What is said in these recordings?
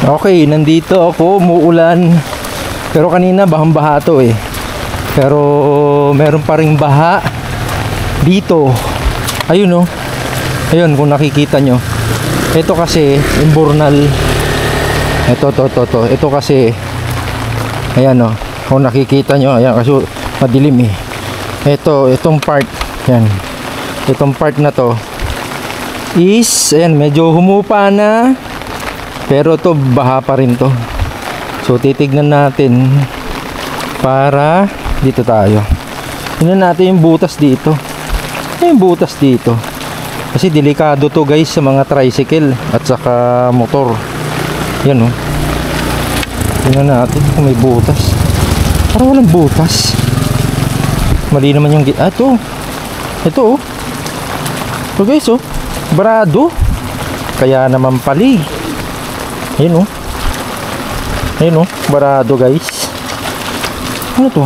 Okay, nandito ako, umuulan. Pero kanina bahang-baha to eh. Pero meron pa ring baha dito. Ayun oh. Ayun kung nakikita nyo. Ito kasi imburnal. Ito kasi ayan oh. Kung nakikita nyo, ayan kasi madilim eh. Itong part, yan. Itong part na to is ayan, medyo humupa na. Pero to baha pa rin to. So titignan natin para dito tayo. Tingnan natin yung butas dito. Yung butas dito. Kasi delikado to guys sa mga tricycle at saka motor. Yan oh. Tingnan natin kung may butas. Parang walang butas. Mali naman yung ito. Ito oh. Ito guys oh. Barado. Kaya naman pali. Ayun oh. Ayun oh. Barado guys. Ano to?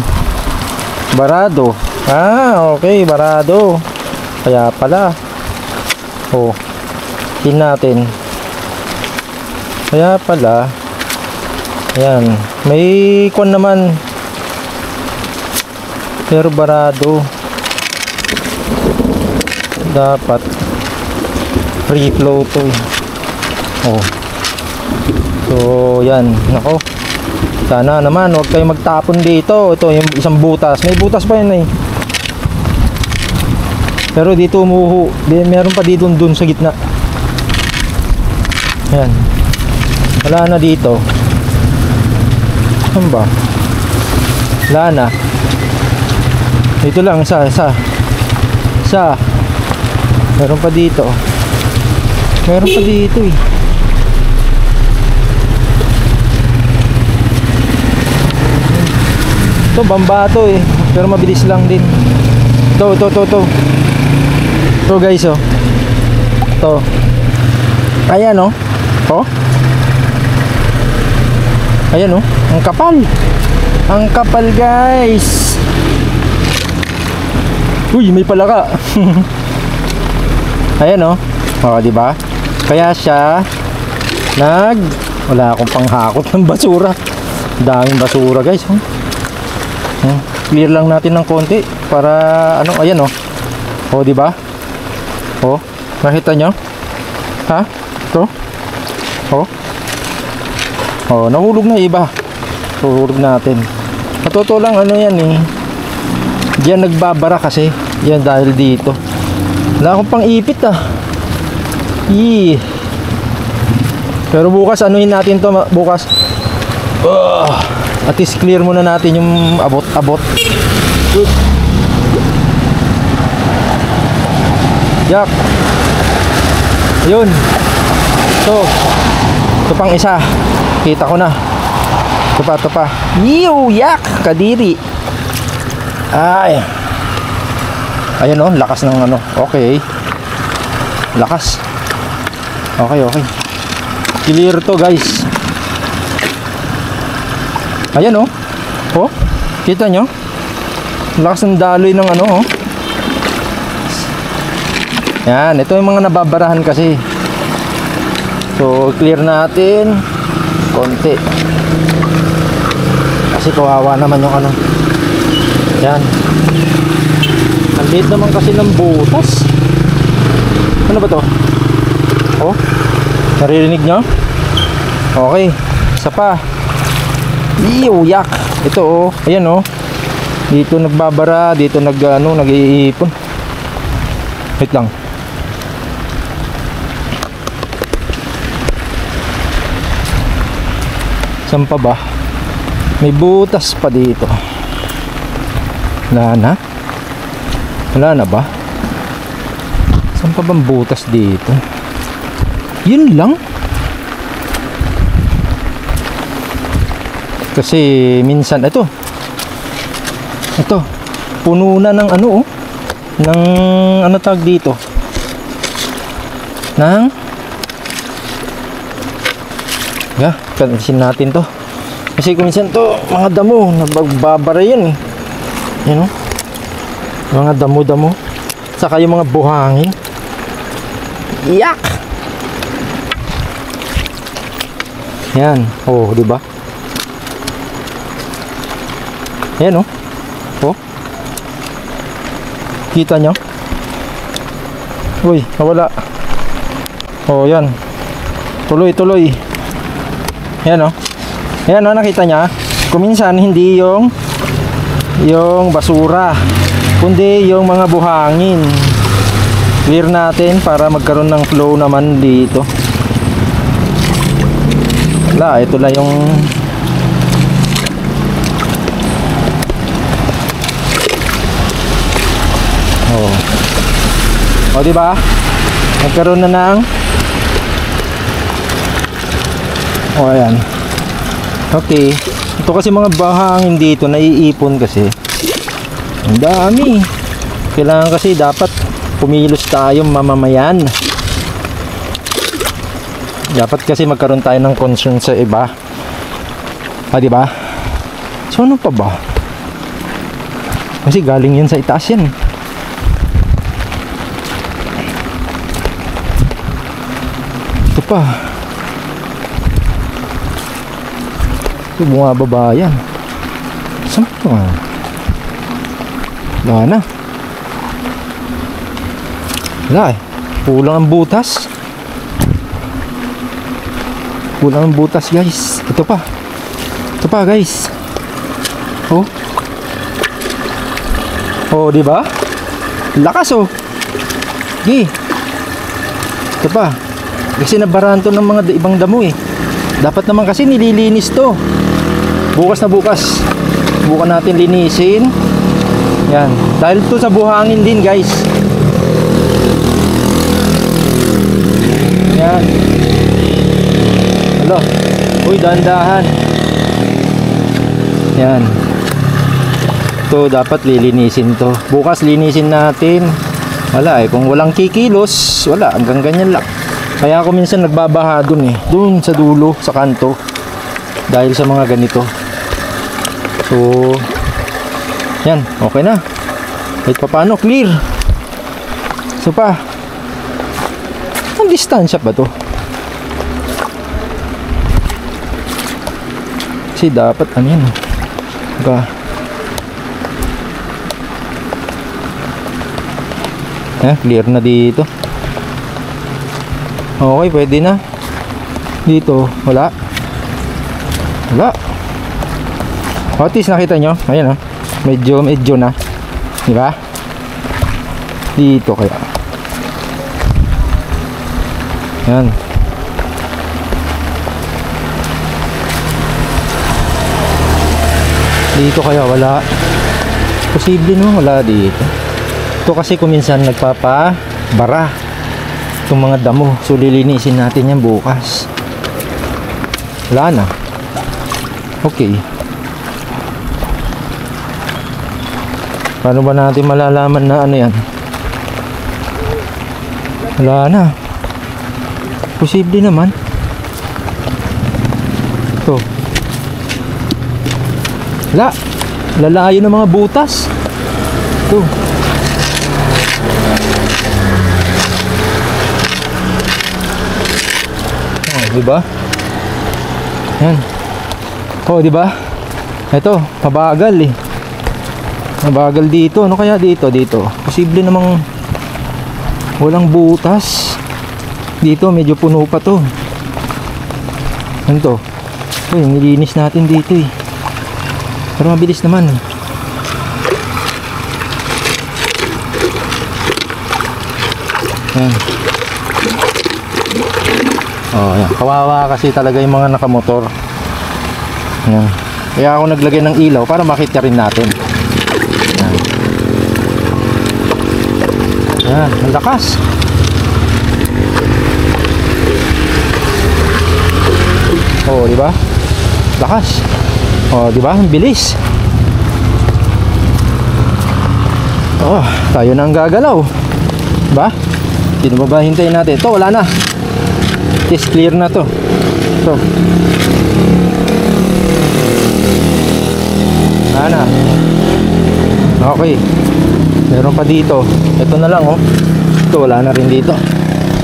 Barado. Ah, okay, barado. Kaya pala. Oh. Tingnan natin. Kaya pala. Ayan. May kwan naman. Pero barado. Dapat free flow to. Oh. So, yan. Nako. Sana naman huwag kayong magtapon dito. Ito yung isang butas. May butas pa yun eh. Pero dito umuho. Meron pa dito dun sa gitna. Yan. Wala na dito. Saan ba? Wala na. Dito lang. Isa. Meron pa dito. Meron pa dito eh. Ito bambato eh. Pero mabilis lang din. Ito. Ito guys oh. Ito. Ayan oh. Oh. Ayan oh. Ang kapal. Ang kapal guys. Uy, may palaka. Ayan oh. Oh, di ba? Kaya siya wala akong panghakot ng basura. Daming basura guys oh. Clear lang natin ng konti para ano, ayan oh. Oh, di ba? Oh, nakita nyo? Ha? Ito? Oh. Oh, nahulog na iba. Tuhulog natin. Totoo lang ano yan eh. Diyan nagbabara kasi. Yan dahil dito. Wala akong pang ipit ah. Pero bukas anuhin natin to bukas. At least clear muna natin yung abot. Yak. Yun. Ito pang isa. Kita ko na. Ito pa. Yak. Kadiri. Ay. Ayan oh. Lakas ng ano. Okay. Lakas. Okay. Clear to guys. Ayan oh. Oh, kita nyo? Lakas ng daloy ng ano oh. Yan, ito yung mga nababarahan kasi. So, clear natin konti. Kasi kawawa naman yung ano. Yan. Ang liit naman kasi ng butas. Ano ba to? Oh, naririnig nyo? Okay, isa pa. Yak. Ito oh, ayan oh. Dito nagbabara, dito nag-iipon. Wait lang. Saan pa ba? May butas pa dito. Wala na ba? Saan pa bang butas dito? Yun lang. Kasi minsan ito puno na ng ano oh, ng ano tawag dito, kansin natin to kasi kung minsan to mga damo nagbabara yan eh. Yan oh. Mga damo saka yung mga buhangin. Yak. Yan. Oh, di ba? Yan, oh. Oh. Kita nyo? Uy, nawala. Oh, yan. Tuloy, tuloy. Yan, oh. Yan, oh, nakita niya. Kuminsan hindi yung basura, kundi yung mga buhangin. Clear natin para magkaroon ng flow naman dito. Wala, ito lang yung oh, di ba? Nagkaroon na ng oh, ayan. Okay. Ito kasi mga bahangin dito naiipon kasi. Ang dami. Kailangan kasi dapat pumilos tayo mamamayan. Dapat kasi magkaroon tayo ng concern sa iba. Ah, di ba? So ano pa ba? Kasi galing yan sa itaas yan. Ito pa. Ito bumababa yan. Saan pa? Wala na. Wala eh. Kulang ang butas. Kulang ang butas guys. Ito pa. Ito pa guys. Oh. Oh, di ba? Lakas oh. Gi. Ito pa. Kasi nabarahan to ng mga ibang damo eh. Dapat naman kasi nililinis to. Bukas na bukas. Bukan natin linisin. Yan. Dahil to sa buhangin din guys. Yan. Hello. Uy, dahan-dahan. Yan. To dapat lilinisin to. Bukas linisin natin. Wala eh. Kung walang kikilos, wala. Hanggang ganyan lang. Kaya ako minsan nagbabaha dun eh. Dun sa dulo, sa kanto. Dahil sa mga ganito. So, yan. Okay na. Kahit pa paano, clear. So pa. Ang distansya ba to? Kasi dapat ano yan. Diba? Yan, clear na dito. Okay, pwede na. Dito, wala. Wala. At least nakita nyo. Ayan o. Medyo na. Diba? Dito kaya. Yan. Dito kaya wala. Posible no, wala dito. Ito kasi kuminsan nagpapabara itong mga damo. So lilinisin natin yan bukas. Wala na. Okay. Paano ba natin malalaman na ano yan? Wala na. Posible naman. Ito. Wala. Lalayo ng mga butas. Ito. Oh, diba? Yan. Oh, diba? Ito, mabagal eh. Mabagal dito. Ano kaya dito? Dito. Posible namang walang butas. Dito, medyo puno pa to. Ano to? Uy, nilinis natin dito eh. Pero mabilis naman eh. Yan. Oh, yan. Kawawa kasi talaga yung mga nakamotor. Yan. Kaya ako naglagay ng ilaw para makita rin natin. Yan. Yan, ang lakas. Oh, di ba? Lakas. Oh, di ba? Ang bilis. Oh, tayo na ang gagalaw. Ba? Sino ba ba hintayin natin? Ito, wala na. Yes, clear na to. Ito. Wala na. Okay. Meron pa dito. Ito na lang, oh. Ito, wala na rin dito.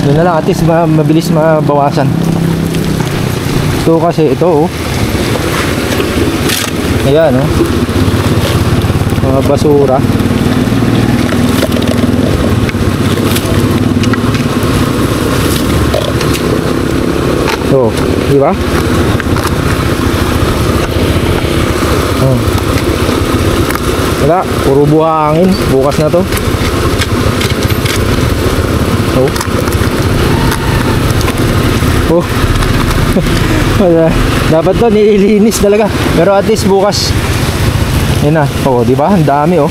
Ito na lang, at least mabilis mabawasan. Ito kasi, ito oh. Ayan oh. Mga basura. So, di ba? Oh. Wala, puro buhangin. Bukas na to. Oh. Oh. Wala. Dapat to nililinis talaga. Pero at least bukas. Yan na. Oh, di ba? Ang dami oh.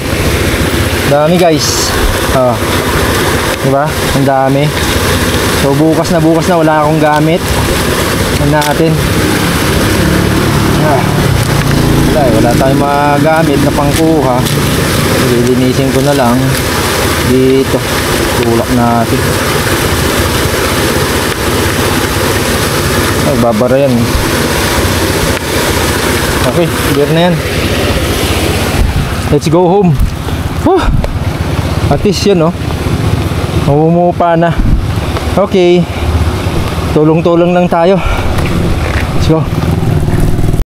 Dami guys. Oh. Di ba? Ang dami. So bukas na wala akong gamit. Yan natin. Ah. Wala tayong magamit na pangkuha. Lilinisin ko na lang dito. Tulak natin. Ay, babara yan. Okay, clear na yan. Let's go home. At least yan, no? Umumupa na. Okay. Tulong-tulong lang tayo. Let's go.